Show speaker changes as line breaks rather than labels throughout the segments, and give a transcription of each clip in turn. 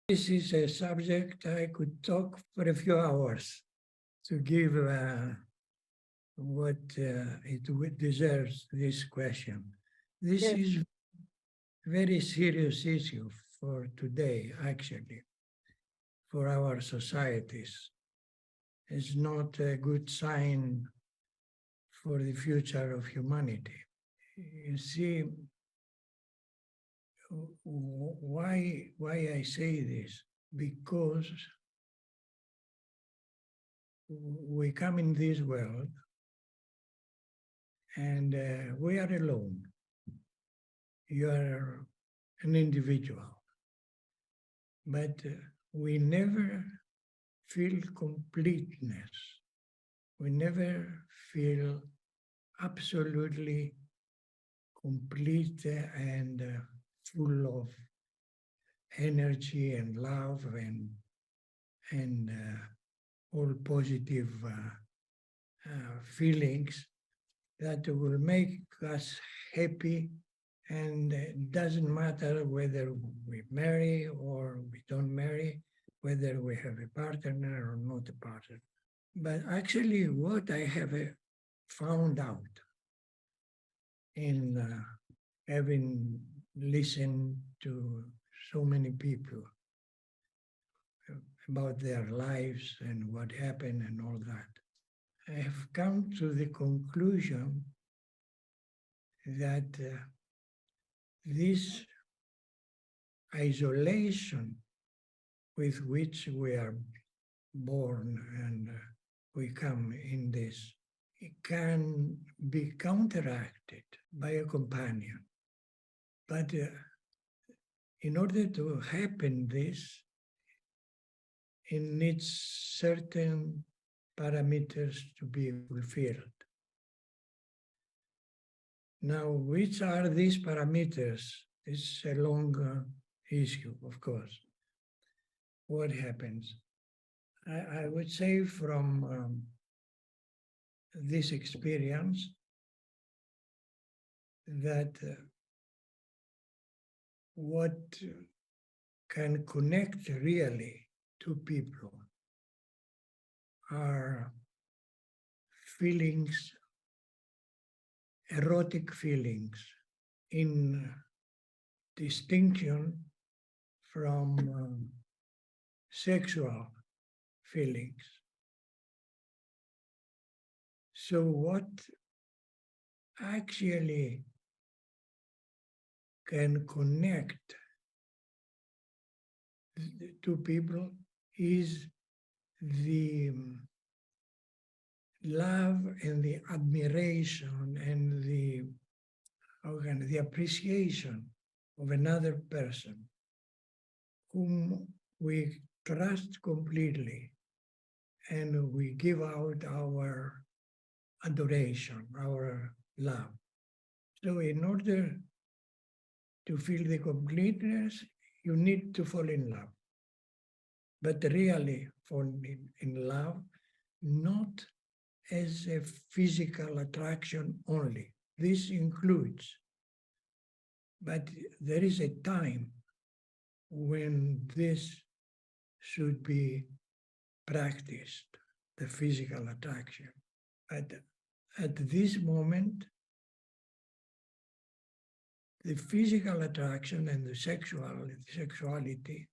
This is a subject I could talk for a few hours to give what it deserves, this question. This
Yes.
is very serious issue for today, actually, for our societies. It's not a good sign for the future of humanity. You see, why I say this? Because we come in this world and we are alone. You are an individual, but we never feel completeness. We never feel absolutely complete and full of energy and love and all positive feelings that will make us happy. And it doesn't matter whether we marry or we don't marry, whether we have a partner or not a partner. But actually what I have found out in having listened to so many people about their lives and what happened and all that, I have come to the conclusion that this isolation with which we are born and we come in this, it can be counteracted by a companion. But in order to happen this, it needs certain parameters to be fulfilled. Now, which are these parameters? It's a long issue, of course. What happens? I would say from this experience that what can connect really two people are feelings, erotic feelings, in distinction from sexual feelings. So what actually can connect the two people is the love and the admiration and the appreciation of another person whom we trust completely, and we give out our adoration, our love. So in order to feel the completeness, you need to fall in love. But really fall in love, not as a physical attraction only. This includes, but there is a time when this should be practiced, the physical attraction. But at this moment, the physical attraction and the sexuality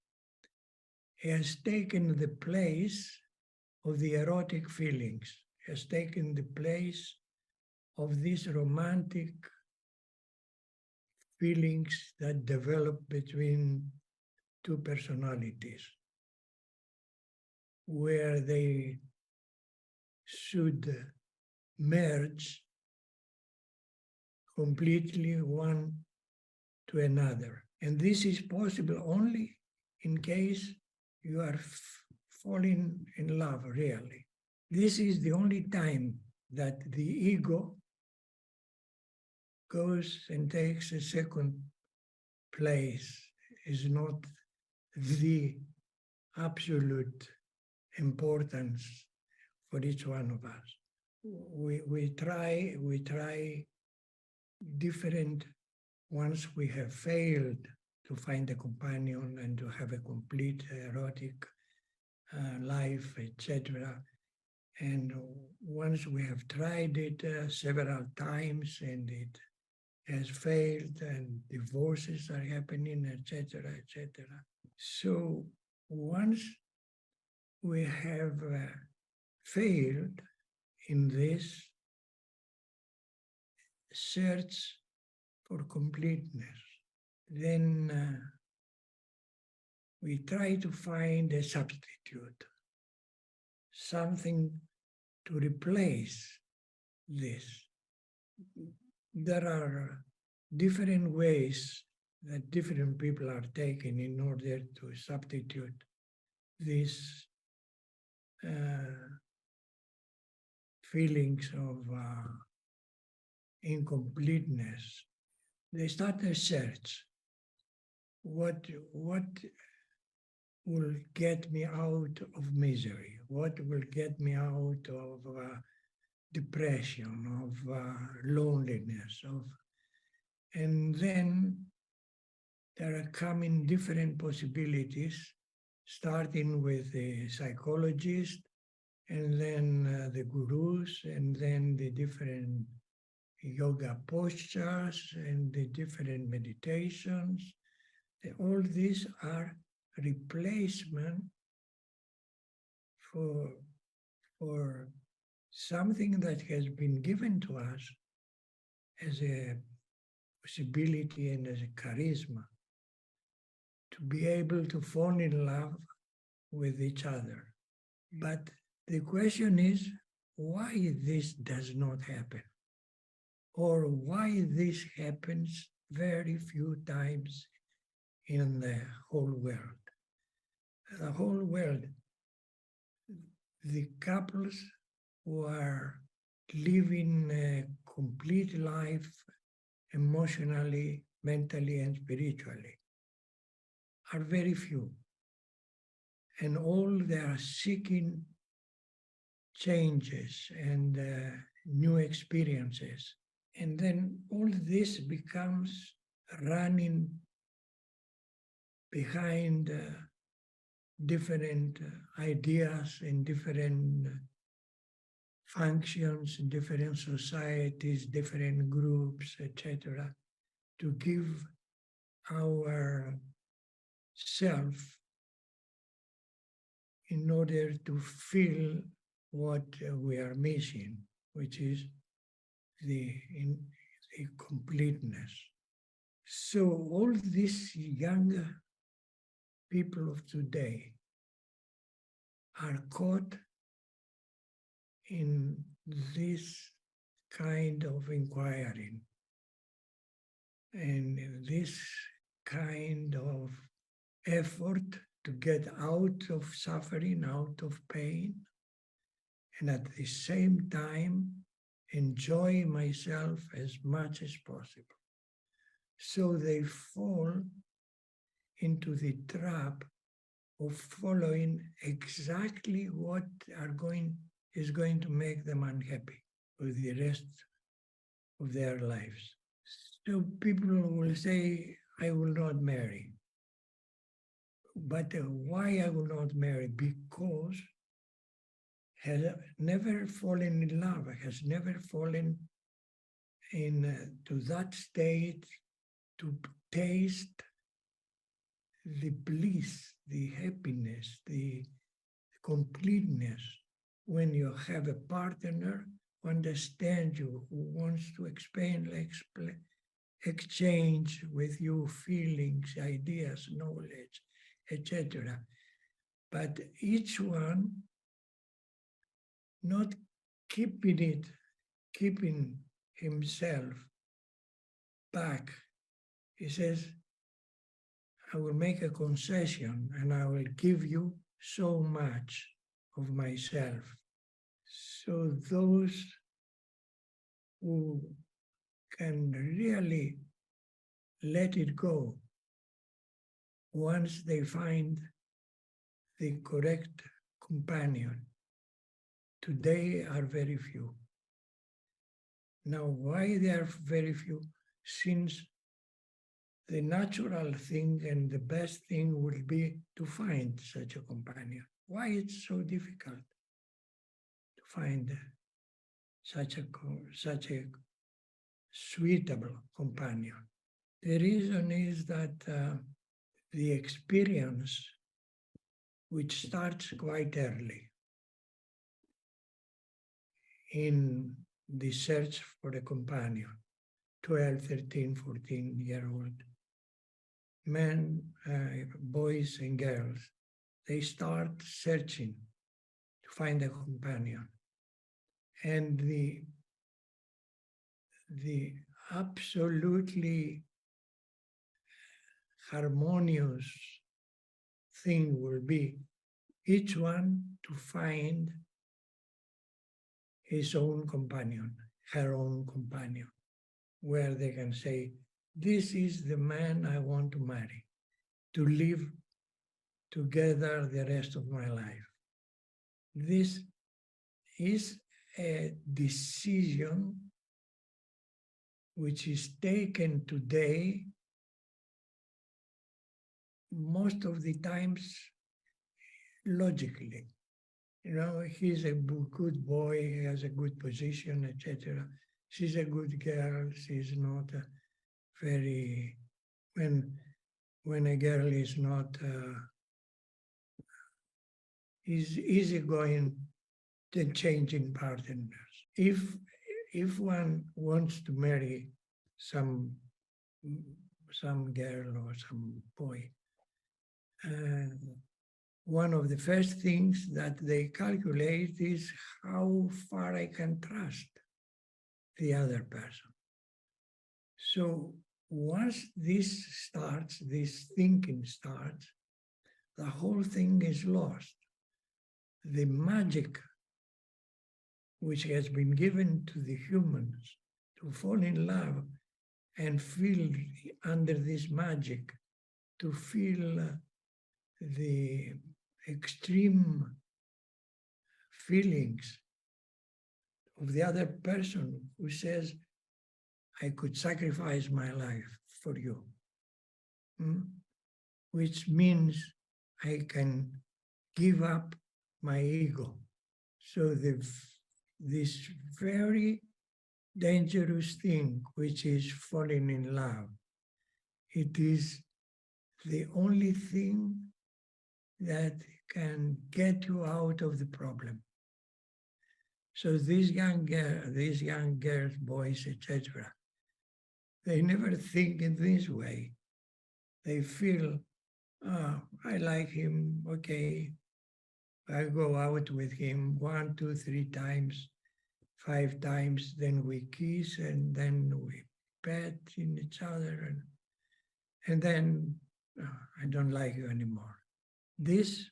has taken the place of the erotic feelings, has taken the place of these romantic feelings that develop between two personalities, where they should merge completely one to another. And this is possible only in case you are falling in love, really. This is the only time that the ego goes and takes a second place, is not the absolute importance for each one of us. We try different, once we have failed to find a companion and to have a complete erotic life, etc. And once we have tried it several times and it has failed and divorces are happening, etc., etc. So once we have failed in this search for completeness, then we try to find a substitute, something to replace this. There are different ways that different people are taking in order to substitute these feelings of incompleteness. They start a search. What will get me out of misery? What will get me out of depression, of loneliness, and then there are coming different possibilities, starting with the psychologist, and then the gurus, and then the different yoga postures, and the different meditations. All these are replacement for something that has been given to us as a possibility and as a charisma to be able to fall in love with each other. But the question is why this does not happen, or why this happens very few times in the whole world. The whole world, the couples who are living a complete life emotionally, mentally, and spiritually are very few. And all they are seeking changes and new experiences. And then all this becomes running behind different ideas in different functions, in different societies, different groups, etc., to give our self in order to feel what we are missing, which is the completeness. So all these young people of today are caught in this kind of inquiring and this kind of effort to get out of suffering, out of pain, and at the same time enjoy myself as much as possible. So they fall into the trap of following exactly what is going to make them unhappy with the rest of their lives. So people will say, I will not marry. But why I will not marry? Because has never fallen in love, has never fallen to that state to taste the bliss, the happiness, the completeness when you have a partner who understands you, who wants to exchange with you feelings, ideas, knowledge, etc. But each one not keeping himself back. He says, I will make a concession and I will give you so much of myself. So those who can really let it go once they find the correct companion, today are very few. Now, why they are very few? Since the natural thing and the best thing would be to find such a companion. Why it's so difficult to find such a suitable companion? The reason is that the experience, which starts quite early in the search for a companion, 12, 13, 14-year-old men, boys and girls, they start searching to find a companion. And the absolutely harmonious thing will be each one to find his own companion, her own companion, where they can say, this is the man I want to marry, to live together the rest of my life. This is a decision which is taken today most of the times logically. You know, he's a good boy, he has a good position, etc. She's a good girl, she's not very, when a girl is not is easygoing, then changing partners. If one wants to marry some girl or some boy, one of the first things that they calculate is how far I can trust the other person. So once this starts, this thinking starts, the whole thing is lost. The magic which has been given to the humans to fall in love and feel under this magic, to feel the extreme feelings of the other person who says, I could sacrifice my life for you, which means I can give up my ego. So this very dangerous thing, which is falling in love, it is the only thing that can get you out of the problem. So these young girls, boys, etc., they never think in this way. They feel, I like him, okay, I go out with him 1, 2, 3 times, 5 times, then we kiss, and then we pet in each other, and then I don't like you anymore. This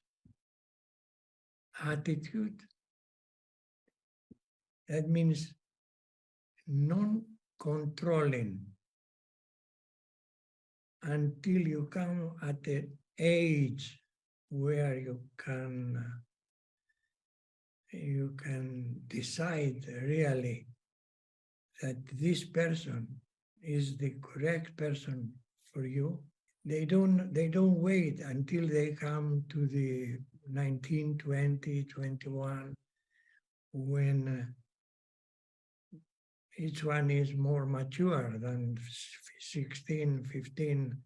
attitude, that means non-controlling until you come at an age where you can decide really that this person is the correct person for you. They don't wait until they come to the 19, 20, 21, when each one is more mature than 16, 15,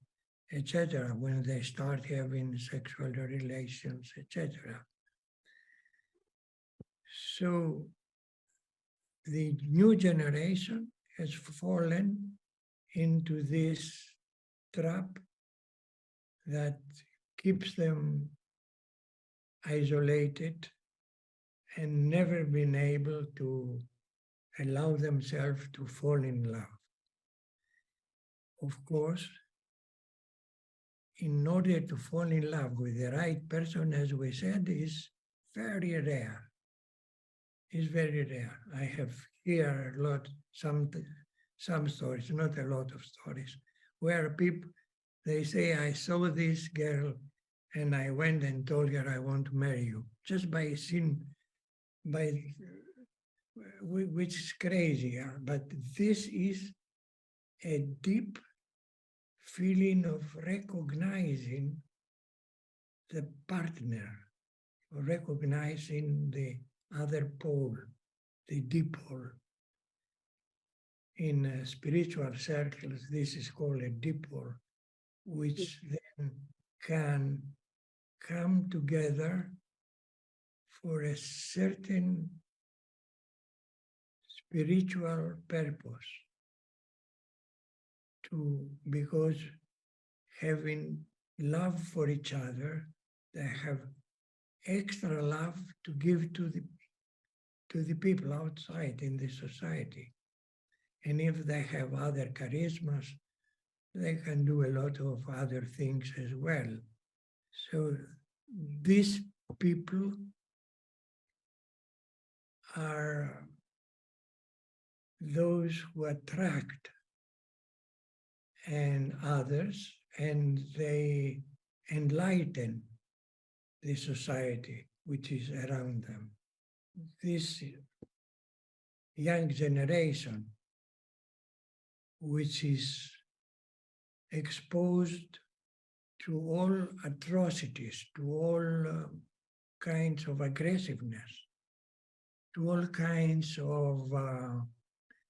etc., when they start having sexual relations, etc. So the new generation has fallen into this trap that keeps them isolated and never been able to allow themselves to fall in love. Of course, in order to fall in love with the right person, as we said, is very rare. It's very rare. I have here a lot, some stories, not a lot of stories, where people, they say, I saw this girl and I went and told her I want to marry you, just by seeing, which is crazy, but this is a deep feeling of recognizing the partner, recognizing the other pole, the dipole. In spiritual circles, this is called a dipole, which then can come together for a certain spiritual purpose, because having love for each other, they have extra love to give to the people outside in the society. And if they have other charismas, they can do a lot of other things as well. So these people are those who attract and others, and they enlighten the society which is around them. This young generation, which is exposed to all atrocities, to all kinds of aggressiveness, to all kinds of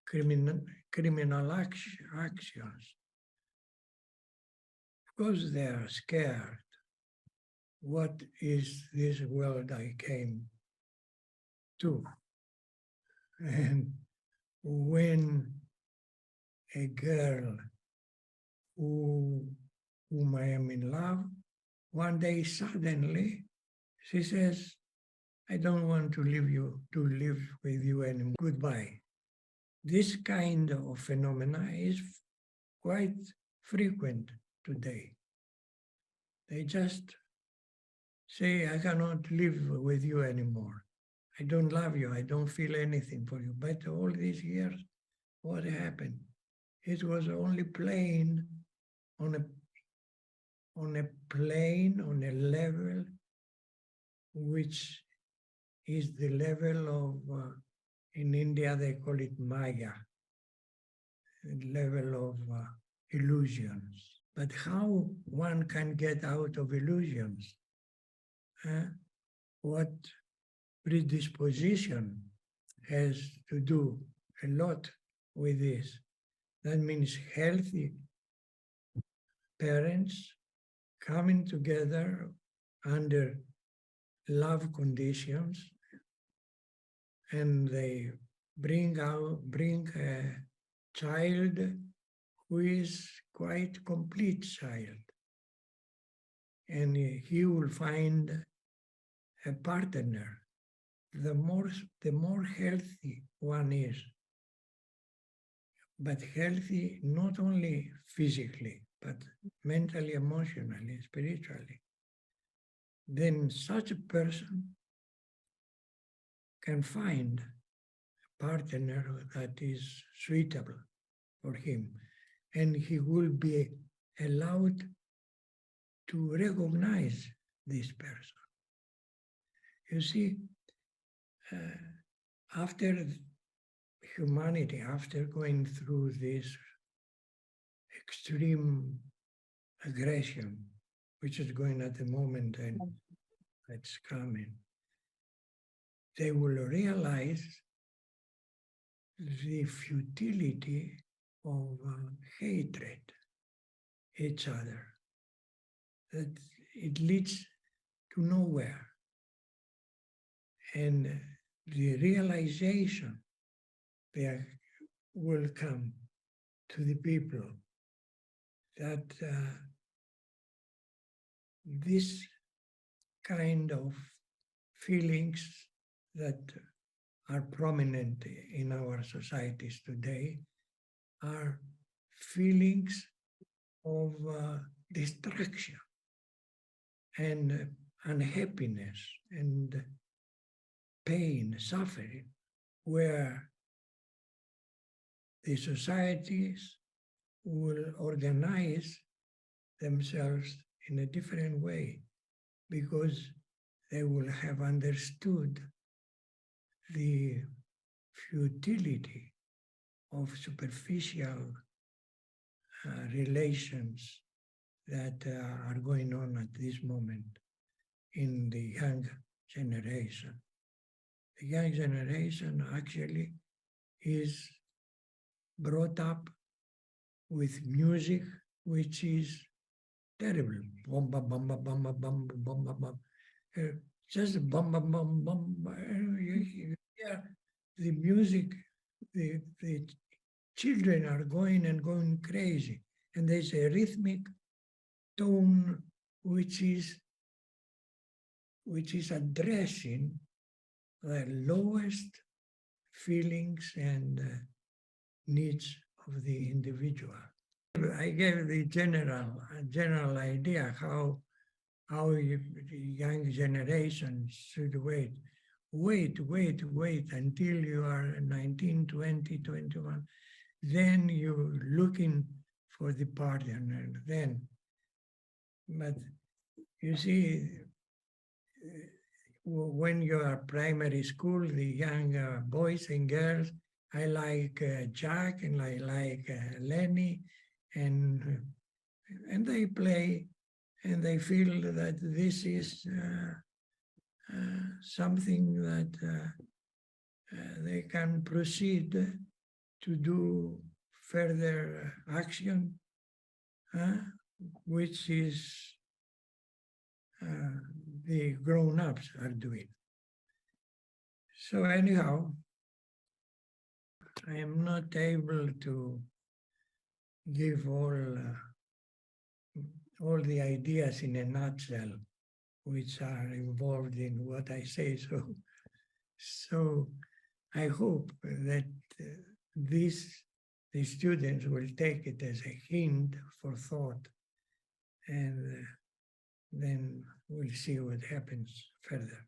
criminal actions, because they are scared. What is this world I came to? And when a girl whom I am in love, one day suddenly she says, I don't want to live with you anymore. Goodbye. This kind of phenomena is quite frequent today. They just say, I cannot live with you anymore. I don't love you. I don't feel anything for you. But all these years, what happened? It was only playing on a plane, on a level which is the level of, in India they call it Maya, a level of illusions. But how one can get out of illusions? What predisposition has to do a lot with this. That means healthy parents coming together under love conditions, and they bring a child who is quite complete child, and he will find a partner. The more healthy one is, but healthy not only physically, but mentally, emotionally, spiritually, then such a person can find a partner that is suitable for him, and he will be allowed to recognize this person. You see, after humanity, after going through this extreme aggression, which is going at the moment and it's coming, they will realize the futility of hatred each other, that it leads to nowhere. And the realization there will come to the people that this kind of feelings that are prominent in our societies today are feelings of destruction and unhappiness and pain, suffering, where the societies will organize themselves in a different way, because they will have understood the futility of superficial relations that are going on at this moment in the young generation. The young generation actually is brought up with music which is terrible. Bum, bum, bum, bum, bum, bum, bum, bum, bum, bum. Just bum, bum, bum, bum. You hear the music, the children are going and going crazy. And there's a rhythmic tone which is addressing the lowest feelings and needs of the individual. I gave the general idea how young generations should wait until you are 19, 20, 21. Then you're looking for the partner. Then, but you see, when you are primary school, the young boys and girls, I like Jack and I like Lenny, and they play, and they feel that this is something that they can proceed to do further action, which is the grown-ups are doing. So anyhow, I am not able to give all the ideas in a nutshell, which are involved in what I say. So I hope that the students will take it as a hint for thought, and then we'll see what happens further.